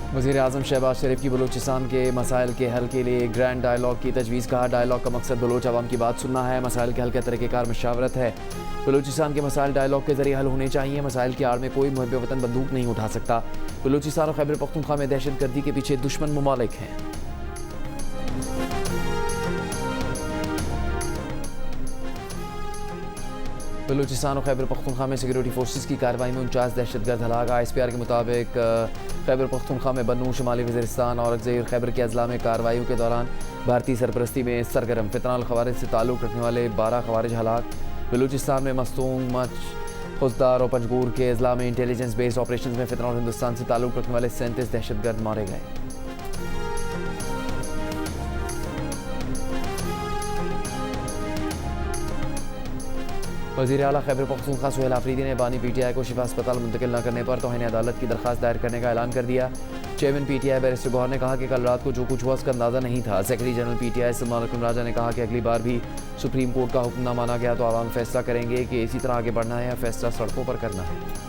वज़ीर-ए-आज़म शहबाज शरीफ की बलूचिस्तान के मसाइल के हल के लिए ग्रैंड डायलॉग की तजवीज़। कहा, डायलॉग का मकसद बलूच अवाम की बात सुनना है, मसाइल के हल का तरीक़ेकार मशावरत है। बलूचिस्तान के मसाइल डायलॉग के ज़रिए हल होने चाहिए। मसाइल की आड़ में कोई मुहब्बे वतन बंदूक नहीं उठा सकता। बलूचिस्तान और खैबर पख्तूनख्वा में दहशतगर्दी के पीछे दुश्मन ममालिक हैं। बलूचिस्तान और खैबर पख्तूनख्वा में सिक्योरिटी फोर्सेस की कार्रवाई में 49 दहशतगर्द हलाक। ISPR के मुताबिक खैबर पख्तूनख्वा में बन्नू, शुमाली वज़ीरिस्तान और अज़ेर खैबर के अजला में कार्रवाइयों के दौरान भारतीय सरपरस्ती में सरगर्म फितनाल खवारिज से ताल्लुक़ रखने वाले 12 खवारिज हलाक। बलूचिस्तान में मस्तूंग, मच, खुजदार और पंजगूर के अजला में इंटेलिजेंस बेस्ड ऑपरेशन में फितनाल हिंदुस्तान से ताल्लुक़ रखने वाले 37 दहशतगर्द मारे गए। वज़ीर आला खैबर पख्तूनख्वा सुहेल आफरीदी ने बानी PTI को शिफा अस्पताल मुंतकिल न करने पर तौहीन अदालत की दरख्वास्त दायर करने का ऐलान कर दिया। चेयरमैन PTI बैरिस्टर गौहर ने कहा कि कल रात को जो कुछ हुआ उसका अंदाज़ा नहीं था। सेक्रेटरी जनरल PTI सलमान अकरम राजा ने कहा कि अगली बार भी सुप्रीम कोर्ट का हुक्म न माना गया तो आवाम फैसला करेंगे कि इसी तरह आगे बढ़ना है या फैसला सड़कों पर करना है।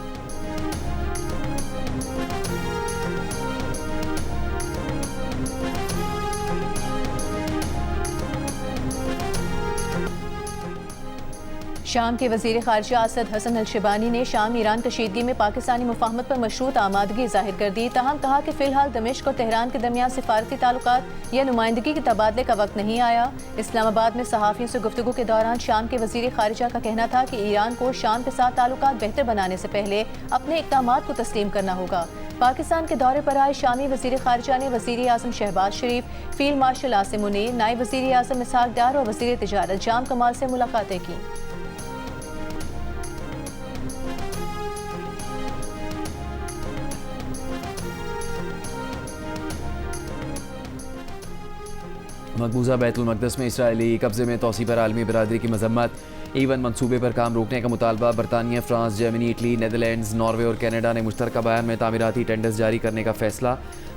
शाम के वज़ीर ख़ारिजा असद हसन अल-शिबानी ने शाम ईरान कशीदगी में पाकिस्तानी मुफाहमत पर मशरूत आमादगी जाहिर कर दी। ताहम कहा कि फ़िलहाल दमिश्क और तेहरान के दरमियान सिफारती ताल्लुकात या नुमाइंदगी के तबादले का वक्त नहीं आया। इस्लामाबाद में सहाफ़ियों से गुफ्तगू के दौरान शाम के वज़ीर ख़ारिजा का कहना था कि ईरान को शाम के साथ ताल्लुकात बेहतर बनाने से पहले अपने इक़दामात को तस्लीम करना होगा। पाकिस्तान के दौरे पर आए शामी वज़ीर ख़ारिजा ने वज़ीर-ए-आज़म शहबाज शरीफ, फ़ील्ड मार्शल आसिम मुनीर, नायब वज़ीर-ए-आज़म इसहाक डार और वज़ीर तिजारत जाम कमाल से मुलाकातें की। मकबूजा बैतुल मक़दस में इसराइली कब्ज़े में तोसी पर आलमी बरादरी की मजम्मत। ईवन मनसूबे पर काम रोकने का मुतालबा। बरतानिया, France, Germany, Italy, Netherlands, Norway और कनाडा ने मुश्तरका बयान में तामीराती टेंडर्स जारी करने का फैसला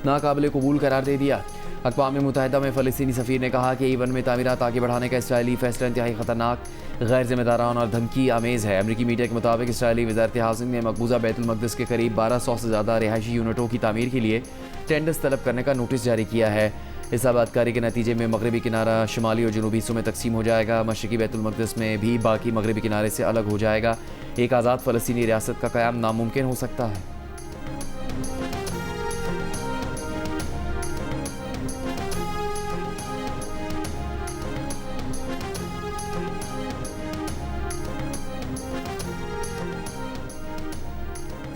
नाकाबिल कबूल करार दे दिया। अक़वाम मुत्तहिदा में फ़लस्तीनी सफ़ीर ने कहा कि ईवन में तामीरात आगे बढ़ाने का इसराइली फैसला इंतहाई ख़तरनाक, गैर ज़िम्मेदाराना और धमकी आमेज़ है। अमरीकी मीडिया के मुताबिक इसराइली वज़ारत हाउसिंग ने मकबूजा बैतुल मक़दस के करीब 1200 से ज़्यादा रिहायशी यूनिटों की तामीर के लिए टेंडर्स तलब करने का नोटिस जारी किया है। इस आबादकारी के नतीजे में मगरबी किनारा शुमाली और जनूबी हिस्सों में तकसीम हो जाएगा। मशरक़ी बैतुल मक़दस में भी बाकी मगरबी किनारे से अलग हो जाएगा। एक आज़ाद फ़लस्तीनी रियासत का क़याम नामुमकिन हो सकता है।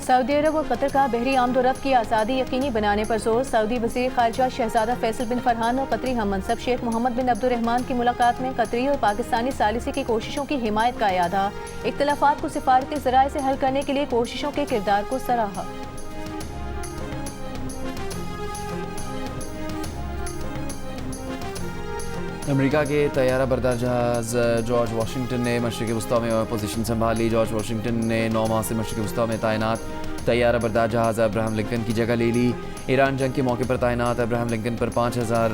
सऊदी अरब और कतर का बहरी आमदोरफ्त की आज़ादी यकीनी बनाने पर जोर। सऊदी वज़ीर ख़ारिजा शहज़ादा फैसल बिन फरहान और कतरी हम मनसब शेख मोहम्मद बिन अब्दुर्रहमान की मुलाकात में कतरी और पाकिस्तानी सालिसी की कोशिशों की हिमायत का यादा। इख्तिलाफ़ात को सिफारती ज़राए से हल करने के लिए कोशिशों के किरदार को सराहा। अमेरिका के तैयारा बरदार जहाज़ जॉर्ज वाशिंगटन ने मशरक़ी वस्ता में पोजीशन संभाली। जॉर्ज वाशिंगटन ने 9 माह से मशरक़ी वस्ता में तैनात तैयारा बरदार जहाज़ अब्राहम लिंकन की जगह ले ली। ईरान जंग के मौके पर तैनात अब्राहम लिंकन पर 5000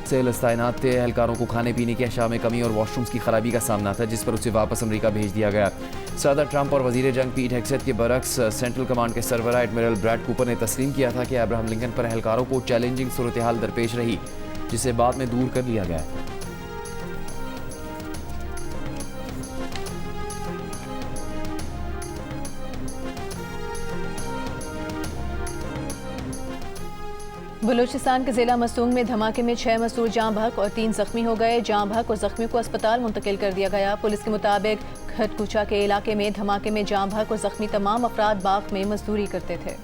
सेलर्स तैनात थे। एहलकारों को खाने पीने की अशिया में कमी और वॉशरूम्स की खराबी का सामना था, जिस पर उसे वापस अमेरिका भेज दिया गया। सदर ट्रंप और वज़ीर जंग पीट हेग्सेथ के बरक्स सेंट्रल कमांड के सरबराह एडमिरल ब्रैड कूपर ने तस्लीम किया था कि अब्राहम लिंकन पर एहलकारों को चैलेंजिंग सूरत हाल दरपेश रही, जिसे बाद में दूर कर लिया गया। बलूचिस्तान के ज़िला मसूंग में धमाके में 6 मजदूर जाँ बहक और 3 जख्मी हो गए। जाँ बहक और जख्मी को अस्पताल मुंतकिल कर दिया गया। पुलिस के मुताबिक खटकुचा के इलाके में धमाके में जाँ बहक और जख्मी तमाम अफराद बाग में मजदूरी करते थे।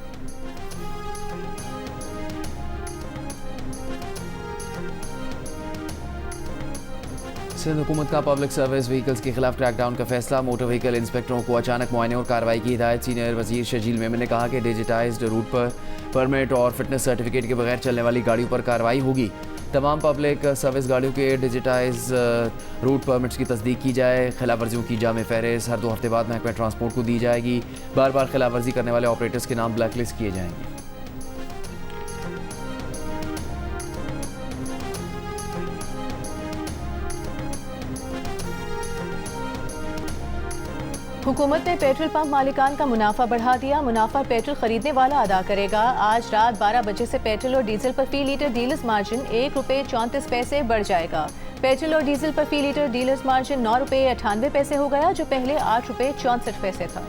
सिंध हुकूमत का पब्लिक सर्विस व्हीकल्स के खिलाफ क्रैकडाउन का फैसला। मोटर व्हीकल इंस्पेक्टरों को अचानक मुआयने और कार्रवाई की हिदायत। सीनियर वजीर शजील मेमन ने कहा कि डिजिटाइज्ड रूट पर परमिट और फिटनेस सर्टिफिकेट के बगैर चलने वाली गाड़ियों पर कार्रवाई होगी। तमाम पब्लिक सर्विस गाड़ियों के डिजिटाइज रूट परमिट्स की तस्दीक की जाए। खिलाफ वर्जियों की जामे फहरिस्त हर 2 हफ्ते बाद महकमा ट्रांसपोर्ट को दी जाएगी। बार बार खिलाफ वर्जी करने वाले ऑपरेटर्स के नाम ब्लैकलिस्ट किए जाएंगे। हुकूमत ने पेट्रोल पंप मालिकान का मुनाफा बढ़ा दिया। मुनाफा पेट्रोल खरीदने वाला अदा करेगा। आज रात 12 बजे से पेट्रोल और डीजल पर फी लीटर डीलर्स मार्जिन ₹1.34 बढ़ जाएगा। पेट्रोल और डीजल पर फी लीटर डीलर्स मार्जिन ₹9.98 हो गया, जो पहले ₹8.64 था।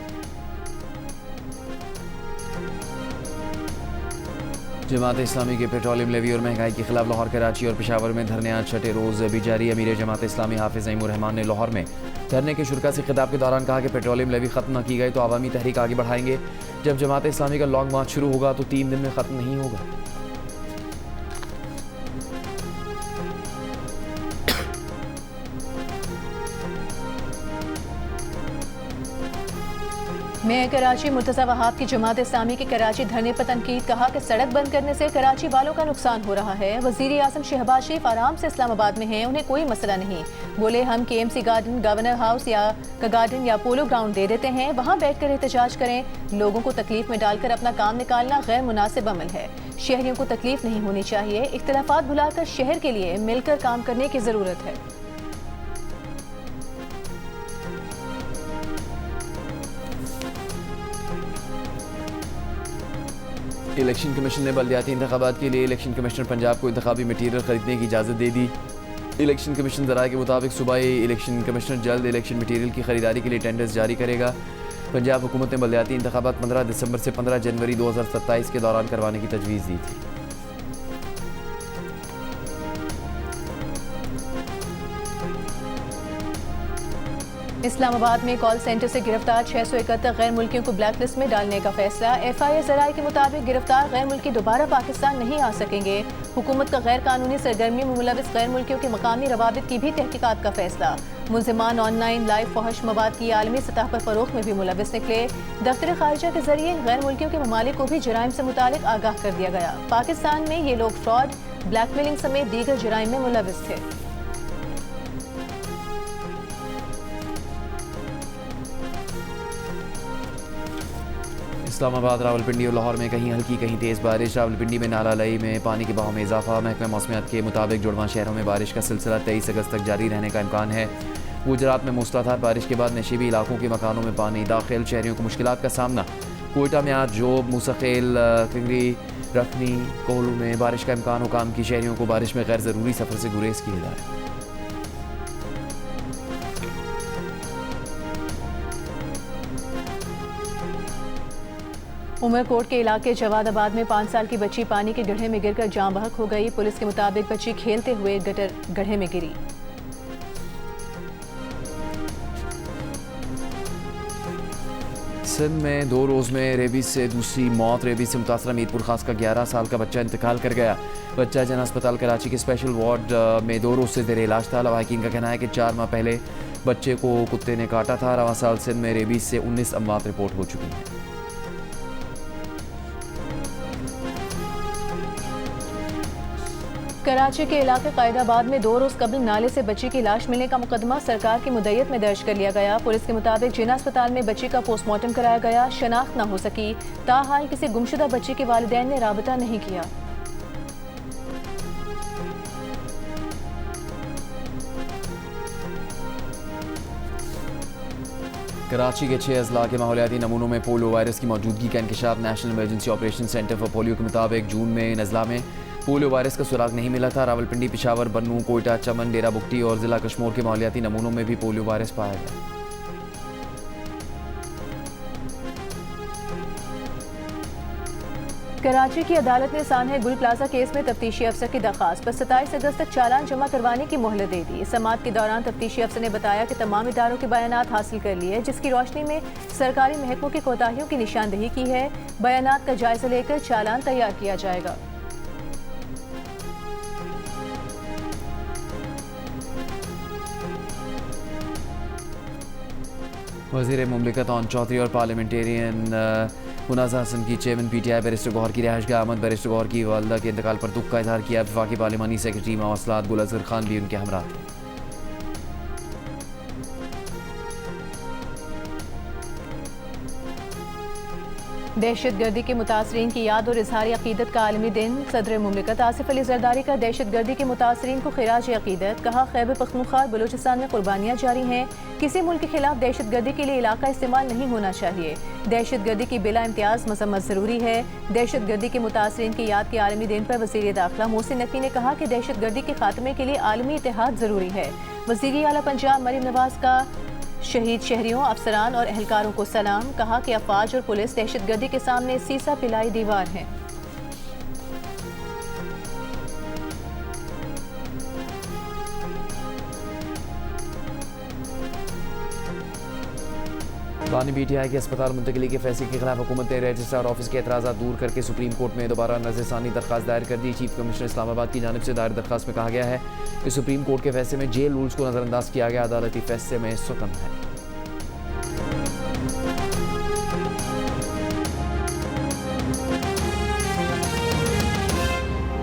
जमात इस्लामी के पेट्रोलियम लेवी और महंगाई के खिलाफ लाहौर, कराची और पेशावर में धरने आज छठे रोज़ भी जारी। अमीर जमात इस्लामी हाफिज़ नईमुर रहमान ने लाहौर में धरने के शुरा से खिताब के दौरान कहा कि पेट्रोलियम लेवी ख़त्म न की गई तो आवामी तहरीक आगे बढ़ाएंगे। जब जमात इस्लामी का लॉन्ग मार्च शुरू होगा तो 3 दिन में ख़त्म नहीं होगा। मैं कराची मुर्तज़ा वहाब की जमात इस्लामी के कराची धरने पर तनकीद। कहा कि सड़क बंद करने से कराची वालों का नुकसान हो रहा है। वज़ीर आज़म शहबाज शरीफ आराम से इस्लामाबाद में हैं, उन्हें कोई मसला नहीं। बोले हम KMC गार्डन, गवर्नर हाउस का गार्डन या पोलो ग्राउंड दे देते हैं, वहाँ बैठ कर एहतजाज करें। लोगों को तकलीफ में डालकर अपना काम निकालना गैर मुनासिब अमल है। शहरियों को तकलीफ नहीं होनी चाहिए। इख्तिलाफात भुलाकर शहर के लिए मिलकर काम करने की ज़रूरत है। इलेक्शन कमीशन ने बल्दियाती इंतखाबात के लिए इलेक्शन कमिश्नर पंजाब को इंतखाबी मटीरियल खरीदने की इजाज़त दे दी। इलेक्शन कमीशन ज़राए के मुताबिक सूबाई इलेक्शन कमिश्नर जल्द इलेक्शन मटीरियल की खरीदारी के लिए टेंडर्स जारी करेगा। पंजाब हुकूमत ने बल्दियाती इंतखाबात 15 दिसंबर से 15 जनवरी 2027 के दौरान करवाने की तजवीज़ दी थी। इस्लामाबाद में कॉल सेंटर से गिरफ्तार 671 गैर मुल्कियों को ब्लैक लिस्ट में डालने का फैसला। FIA ज़राए के मुताबिक गिरफ्तार गैर मुल्की दोबारा पाकिस्तान नहीं आ सकेंगे। हुकूमत का गैर कानूनी सरगर्मी में मुलविस गैर मुल्कियों के मकामी रवाबित की भी तहकीकात का फैसला। मुलजिमान ऑनलाइन लाइव फहश मवाद की आलमी सतह पर फरोख्त में भी मुलविस निकले। दफ्तर खारिजा के जरिए गैर मुल्कियों के ममालिक को भी जराइम से मुतालिक आगाह कर दिया गया। पाकिस्तान में ये लोग फ्रॉड, ब्लैकमेलिंग समेत दीगर जराइम में मुलविस थे। इस्लामाबाद, रावलपिंडी और लाहौर में कहीं हल्की कहीं तेज़ बारिश। रावलपिंडी में नाला लई में पानी के बहाव में इजाफा। महकमा मौसमियात के मुताबिक जुड़वा शहरों में बारिश का सिलसिला 23 अगस्त तक जारी रहने का इम्कान है। गुजरात में मूसलाधार बारिश के बाद नशीबी इलाकों के मकानों में पानी दाखिल। शहरियों को मुश्किलात का सामना। कोयटा में आज जोब, मूसखेल, किंगरी, रखनी, कोहलू में बारिश का इम्कान। हुकाम की शहरियों को बारिश में गैर ज़रूरी सफ़र से गुरेज की हिदायत। उमरकोट के इलाके जवादाबाद में 5 साल की बच्ची पानी के गड्ढे में गिरकर जान बहक हो गई। पुलिस के मुताबिक बच्ची खेलते हुए गड्ढे में गिरी। सिंध में 2 रोज़ में रेबीज से दूसरी मौत। रेबीज से मुतासरा मीरपुर खास का 11 साल का बच्चा इंतकाल कर गया। बच्चा जन अस्पताल कराची के स्पेशल वार्ड में 2 रोज़ से ज़ेर इलाज था। लवाहिकीन का कहना है कि 4 माह पहले बच्चे को कुत्ते ने काटा था। रवां साल सिंध में रेबीज से 19 अमवात रिपोर्ट हो चुकी हैं। कराची के इलाके कायदाबाद में 2 रोज कबल नाले से बच्ची की लाश मिलने का मुकदमा सरकार की मुद्दत में दर्ज कर लिया गया। पुलिस के मुताबिक जिना अस्पताल में बच्ची का पोस्टमार्टम कराया गया। शनाख्त न हो सकी। ताहाल किसी गुमशुदा बच्ची के वालिदैन ने राबता नहीं किया। कराची के 6 अजला के माहौलियाती नमूनों में पोलियो वायरस की मौजूदगी का इंकशाफ। National emergency operation centre for polio के मुताबिक जून में इन अजला में पोलियो वायरस का सुराग नहीं मिला था। रावलपिंडी, पेशावर, बन्नू, कोयटा, चमन, डेरा बुगटी और जिला कश्मीर के माहौलियाती नमूनों में भी पोलियो वायरस पाया गया। कराची की अदालत ने सानहे गुल प्लाजा केस में तफ्तीशी अफसर की दरखास्त पर 27 अगस्त तक चालान जमा करवाने की मोहलत दे दी। समाअत के दौरान तफ्तीशी अफसर ने बताया कि तमाम इदारों के बयानात हासिल कर लिए, जिसकी रोशनी में सरकारी महकमों की कोताहियों की निशानदेही की है। बयानात का जायजा लेकर चालान तैयार किया जाएगा। वज़ीर मुमलिकत ओन चौधरी और पार्लियामेंटेरियन मुनाज़ा हसन की चेयरमैन PTI बैरिस्टर गौहर की रिहाइश गाह आमद। बैरिस्टर गौहर की वालदा के इंतकाल पर दुख का इजहार किया। वफाकी पार्लिमानी सेक्रेटरी मवासलात गुल अज़हर खान भी उनके हमरा थे। दहशत गर्दी के मुतासरीन की याद और इजहार अकीदत का आलमी दिन। सदर मुमलिकत आसिफ अली जरदारी का दहशत गर्दी के मुतासरीन को खिराज अकीदत। कहा, खैबर पख्तूनख्वा और बलूचिस्तान में कुर्बानियाँ जारी हैं। किसी मुल्क के खिलाफ दहशत गर्दी के लिए इलाका इस्तेमाल नहीं होना चाहिए। दहशत गर्दी की बिला इम्तियाज मजम्मत जरूरी है। दहशत गर्दी के मुतासरीन की याद के आलमी दिन पर वज़ीर दाखिला मोहसिन नकवी ने कहा कि दहशत गर्दी के खात्मे के लिए आलमी इत्तेहाद जरूरी है। वज़ीर आला पंजाब मरीम नवाज का शहीद शहरियों, अफसरान और एहलकारों को सलाम। कहा कि अफवाज और पुलिस दहशत गर्दी के सामने सीसा पिलाई दीवार है। बानी PTI के अस्पताल मुंतकली के फैसले के खिलाफ हुकूमत ने रजिस्ट्रार ऑफिस के एतराज़ात दूर करके सुप्रीम कोर्ट में दोबारा नज़रसानी दरख्वास्त दायर कर दी। चीफ कमिश्नर इस्लामाबाद की जानिब से दायर दरख्वास्त में कहा गया है कि सुप्रीम कोर्ट के फैसले में जेल रूल्स को नज़रअंदाज किया गया, अदालती फैसले में सुकन है।